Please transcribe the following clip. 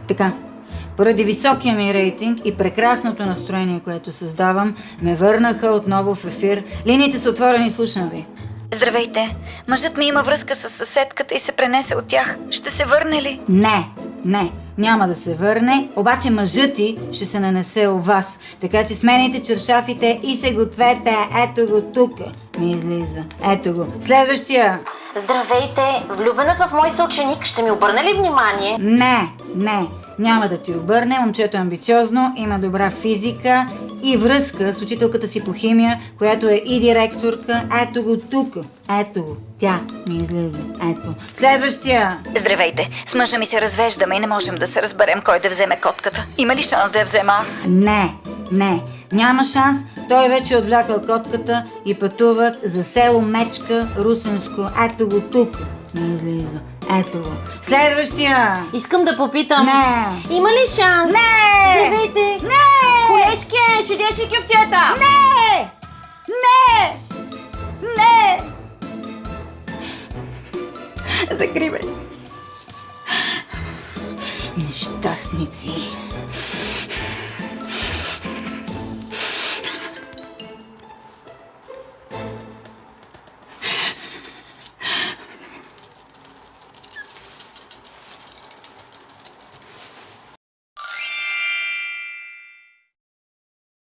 Така, поради високия ми рейтинг и прекрасното настроение, което създавам, ме върнаха отново в ефир. Линиите са отворени, слушам ви. Здравейте, мъжът ми има връзка с съседката и се пренесе от тях. Ще се върне ли? Не, няма да се върне, обаче мъжът ти ще се нанесе у вас. Така че сменяйте чершафите и се гответе. Ето го тук. Ми излиза. Ето го. Следващия. Здравейте, влюбена съм в мой съученик, ще ми обърне ли внимание? Не, няма да ти обърне. Момчето е амбициозно, има добра физика и връзка с учителката си по химия, която е и директорка. Ето го тук. Ето го. Тя ми излиза. Ето. Следващия. Здравейте, с мъжа ми се развеждаме и не можем да се разберем кой да вземе котката. Има ли шанс да я взема аз? Не, няма шанс. Той вече е отвлякал котката и пътуват за село Мечка, Русенско. Ето го тук. Не излиза. Ето го. Следващия. Искам да попитам. Не. Има ли шанс? Не. Здравейте. Не. Колежке, шедеш ли кюфтета? Не. Закривай. Нещастници.